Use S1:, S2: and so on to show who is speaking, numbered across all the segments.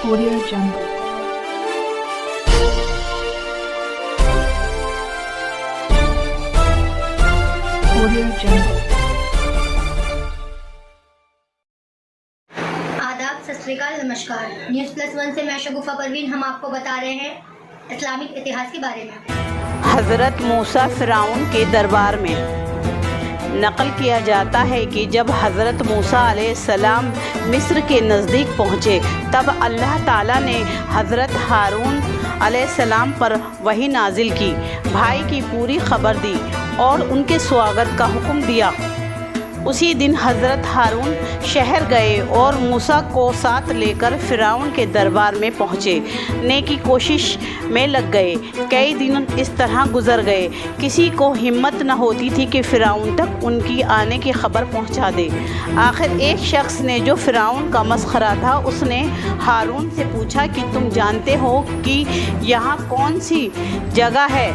S1: Audio Jungle. Audio Jungle.
S2: आदाब, सत श्री अकाल, नमस्कार। न्यूज़ प्लस वन से मैं शगुफा परवीन। हम आपको बता रहे हैं इस्लामिक इतिहास के बारे में।
S3: हज़रत मूसा फ़िरौन के दरबार में नक़ल किया जाता है कि जब हज़रत मूसा अलैहिस्सलाम मिस्र के नज़दीक पहुँचे तब अल्लाह ताला ने हज़रत हारून अलैहिस्सलाम पर वही नाजिल की, भाई की पूरी खबर दी और उनके स्वागत का हुक्म दिया। उसी दिन हज़रत हारून शहर गए और मूसा को साथ लेकर फ़िरौन के दरबार में पहुँचने की कोशिश में लग गए। कई दिन इस तरह गुज़र गए, किसी को हिम्मत न होती थी कि फ़िरौन तक उनकी आने की खबर पहुँचा दे। आखिर एक शख्स ने, जो फ़िरौन का मस्खरा था, उसने हारून से पूछा कि तुम जानते हो कि यहाँ कौन सी जगह है,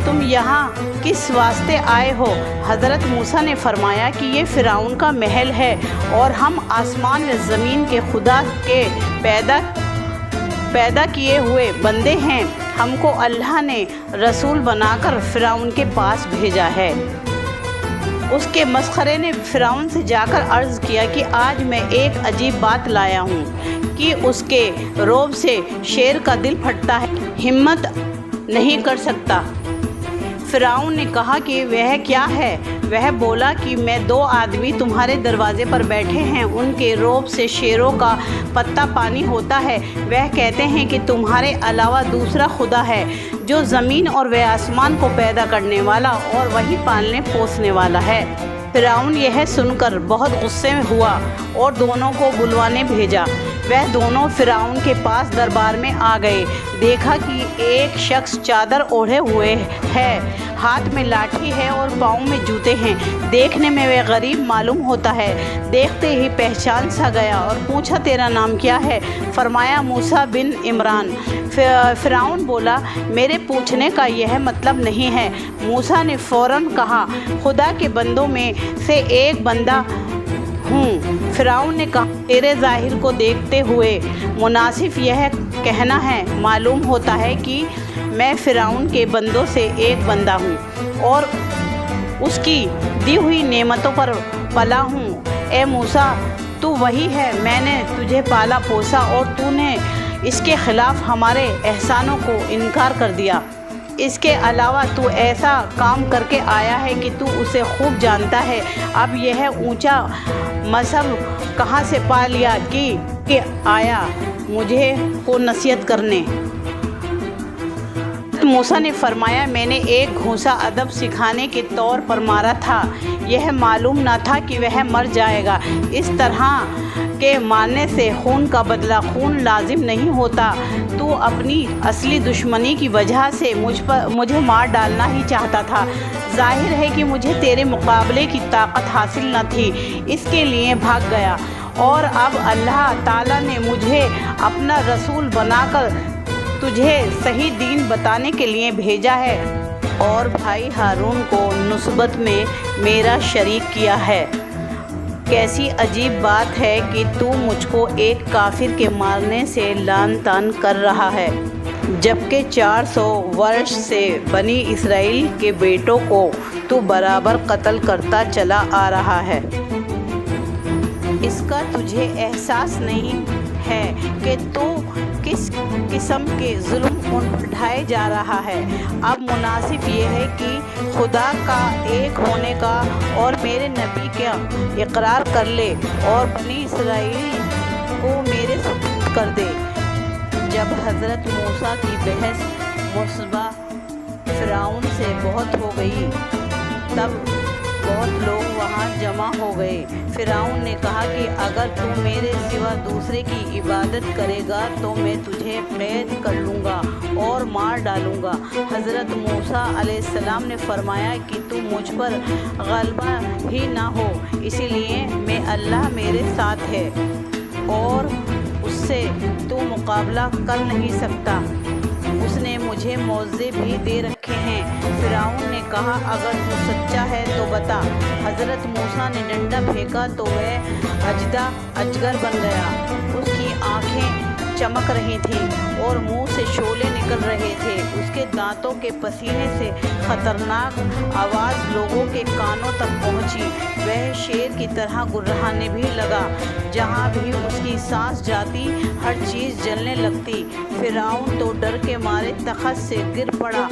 S3: तुम यहाँ किस वास्ते आए हो? हज़रत मूसा ने फरमाया कि ये फ़िरौन का महल है और हम आसमान व ज़मीन के खुदा के पैदा किए हुए बंदे हैं। हमको अल्लाह ने रसूल बनाकर फ़िरौन के पास भेजा है। उसके मस्खरे ने फ़िरौन से जाकर अर्ज़ किया कि आज मैं एक अजीब बात लाया हूँ कि उसके रौब से शेर का दिल फटता है, हिम्मत नहीं कर सकता। फ़िरौन ने कहा कि वह क्या है? वह बोला कि मैं दो आदमी तुम्हारे दरवाज़े पर बैठे हैं, उनके रौब से शेरों का पत्ता पानी होता है। वह कहते हैं कि तुम्हारे अलावा दूसरा खुदा है जो ज़मीन और वह आसमान को पैदा करने वाला और वही पालने पोसने वाला है। फ़िरौन यह सुनकर बहुत गुस्से में हुआ और दोनों को बुलवाने भेजा। वह दोनों फ़िरौन के पास दरबार में आ गए। देखा कि एक शख्स चादर ओढ़े हुए है, हाथ में लाठी है और पाँव में जूते हैं। देखने में वह गरीब मालूम होता है। देखते ही पहचान सा गया और पूछा, तेरा नाम क्या है? फरमाया, मूसा बिन इमरान। फ़िरौन बोला, मेरे पूछने का यह मतलब नहीं है। मूसा ने फ़ौरन कहा, खुदा के बंदों में से एक बंदा हूँ। फ़िरौन ने कहा, तेरे ज़ाहिर को देखते हुए मुनासिब यह कहना है, मालूम होता है कि मैं फ़िरौन के बंदों से एक बंदा हूँ और उसकी दी हुई नेमतों पर पला हूँ। ए मूसा, तू वही है, मैंने तुझे पाला पोसा और तूने इसके ख़िलाफ़ हमारे एहसानों को इनकार कर दिया। इसके अलावा तू ऐसा काम करके आया है कि तू उसे खूब जानता है। अब यह ऊंचा मसब कहाँ से पा लिया कि आया मुझे को नसीहत करने? मूसा ने फरमाया, मैंने एक घूंसा अदब सिखाने के तौर पर मारा था। यह मालूम न था कि वह मर जाएगा। इस तरह के मारने से खून का बदला खून लाजिम नहीं होता। तू अपनी असली दुश्मनी की वजह से मुझे मार डालना ही चाहता था। जाहिर है कि मुझे तेरे मुकाबले की ताकत हासिल न थी, इसके लिए भाग गया और अब अल्लाह ताला ने मुझे अपना रसूल बनाकर तुझे सही दीन बताने के लिए भेजा है और भाई हारून को नुस्बत में मेरा शरीक किया है। कैसी अजीब बात है कि तू मुझको एक काफिर के मारने से लान तान कर रहा है, जबकि 400 वर्ष से बनी इसराइल के बेटों को तू बराबर कत्ल करता चला आ रहा है। इसका तुझे एहसास नहीं है कि तू किस किस्म के जुल्म उठाए जा रहा है। अब मुनासिब ये है कि खुदा का एक होने का और मेरे नबी का इकरार कर ले और बनी इसराइल को मेरे सुपुर्द कर दे। जब हज़रत मूसा की बहस मुसबा फ़िरौन से बहुत हो गई तब बहुत लोग वहाँ जमा हो गए। फ़िरौन ने कहा कि अगर तू मेरे सिवा दूसरे की इबादत करेगा तो मैं तुझे कैद कर लूँगा और मार डालूँगा। हज़रत मूसा अलैहिस्सलाम ने फरमाया कि तू मुझ पर गलबा ही ना हो, इसीलिए मैं अल्लाह मेरे साथ है और उससे तू मुकाबला कर नहीं सकता। उसने मुझे मौज़े भी दे रखे हैं। फ़िरौन ने कहा, अगर तू सच्चा है तो बता। हज़रत मूसा ने डंडा फेंका तो वह अजगर बन गया। उसकी आँखें चमक रही थीं और मुंह से शोले निकल रहे थे। उसके दांतों के पसीने से खतरनाक आवाज़ लोगों के कानों तक पहुंची। वह शेर की तरह गुर्राने भी लगा। जहां भी उसकी सांस जाती हर चीज़ जलने लगती। फिरौन तो डर के मारे तख्त से गिर पड़ा।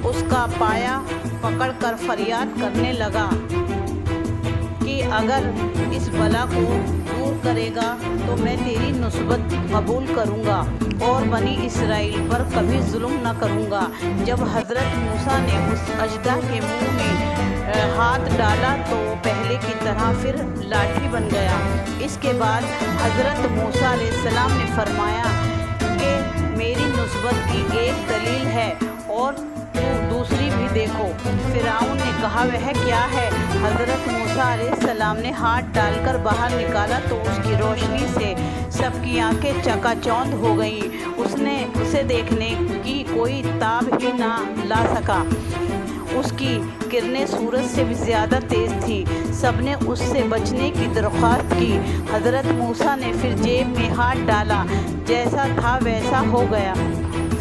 S3: उसका पाया पकड़कर फरियाद करने लगा कि अगर इस बला को दूर करेगा तो मैं तेरी नुस्बत कबूल करूँगा और बनी इसराइल पर कभी जुल्म न करूँगा। जब हज़रत मूसा ने उस अजदा के मुंह में हाथ डाला तो वो पहले की तरह फिर लाठी बन गया। इसके बाद हज़रत मूसा अलैहिस्सलाम ने फरमाया कि मेरी नुस्बत की एक दलील है और दूसरी भी देखो। फिरौन ने कहा वह क्या है? हज़रत मूसा अलैहिस्सलाम ने हाथ डालकर बाहर निकाला तो उसकी रोशनी से सबकी आंखें चकाचौंध हो गईं। उसने उसे देखने की कोई ताब ही ना ला सका। उसकी किरणें सूरज से भी ज़्यादा तेज़ थी। सबने उससे बचने की दरख्वास्त की। हज़रत मूसा ने फिर जेब में हाथ डाला, जैसा था वैसा हो गया।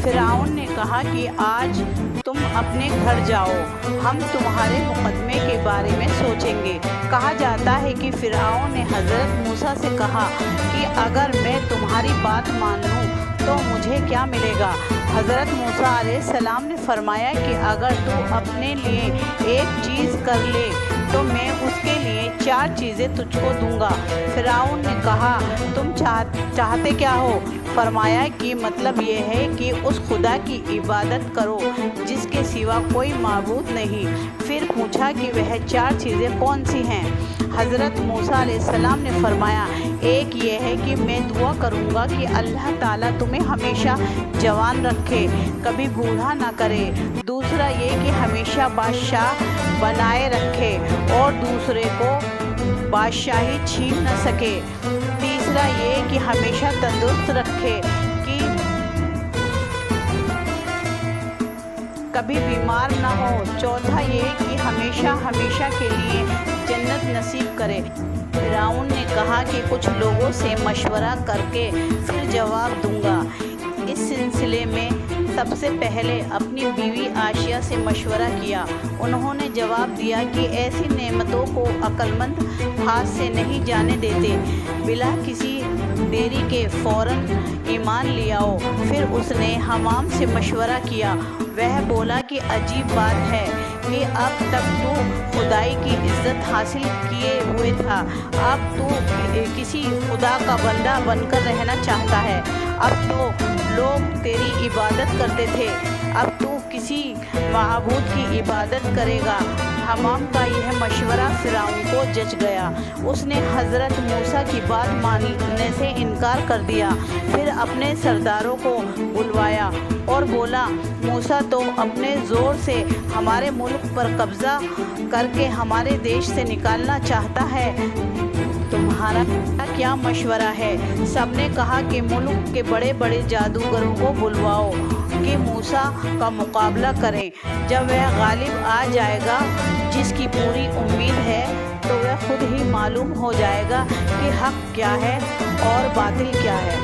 S3: फिरौन ने कहा कि आज तुम अपने घर जाओ, हम तुम्हारे मुकदमे के बारे में सोचेंगे। कहा जाता है कि फिरौन ने हज़रत मूसा से कहा कि अगर मैं तुम्हारी बात मान लूँ तो मुझे क्या मिलेगा? हज़रत मूसा अलैहिस्सलाम ने फरमाया कि अगर तू अपने लिए एक चीज़ कर ले तो मैं उसके लिए 4 चीज़ें तुझको दूंगा। फिरौन ने कहा तुम चाहते क्या हो? फरमाया कि मतलब ये है कि उस खुदा की इबादत करो जिसके सिवा कोई माबूद नहीं। फिर पूछा कि वह 4 चीज़ें कौन सी हैं? हज़रत मूसा अलैहिस्सलाम ने फरमाया एक ये है कि मैं दुआ करूँगा कि अल्लाह ताला तुम्हें हमेशा जवान रखे, कभी बूढ़ा ना करे। दूसरा ये कि हमेशा बादशाह बनाए रखे और दूसरे को बादशाही छीन न सके। तीसरा ये कि हमेशा तंदुरुस्त रखे कि कभी बीमार ना हो। चौथा ये कि हमेशा के लिए जन्नत नसीब करे। फिरौन ने कहा कि कुछ लोगों से मशवरा करके फिर जवाब दूंगा। इस सिलसिले में सबसे पहले अपनी बीवी आशिया से मशवरा किया। उन्होंने जवाब दिया कि ऐसी नेमतों को अक्लमंद हाथ से नहीं जाने देते। बिला किसी देरी के फ़ौरन ईमान ले आओ। फिर उसने हमाम से मशवरा किया। वह बोला कि अजीब बात है कि अब तक तू खुदाई की इज़्ज़त हासिल किए हुए था, अब तू किसी खुदा का बंदा बनकर रहना चाहता है। अब तो लोग तेरी इबादत करते थे, अब तू किसी माबूद की इबादत करेगा। हमाम का यह मशवरा फिरौन को जच गया। उसने हज़रत मूसा की बात मानने से इनकार कर दिया। फिर अपने सरदारों को बुलवाया और बोला मूसा तो अपने ज़ोर से हमारे मुल्क पर कब्ज़ा करके हमारे देश से निकालना चाहता है, तुम्हारा क्या मशवरा है? सबने कहा कि मुल्क के बड़े बड़े जादूगरों को बुलवाओ कि मूसा का मुकाबला करें। जब वह गालिब आ जाएगा, जिसकी पूरी उम्मीद है, तो वह खुद ही मालूम हो जाएगा कि हक़ क्या है और बातिल क्या है।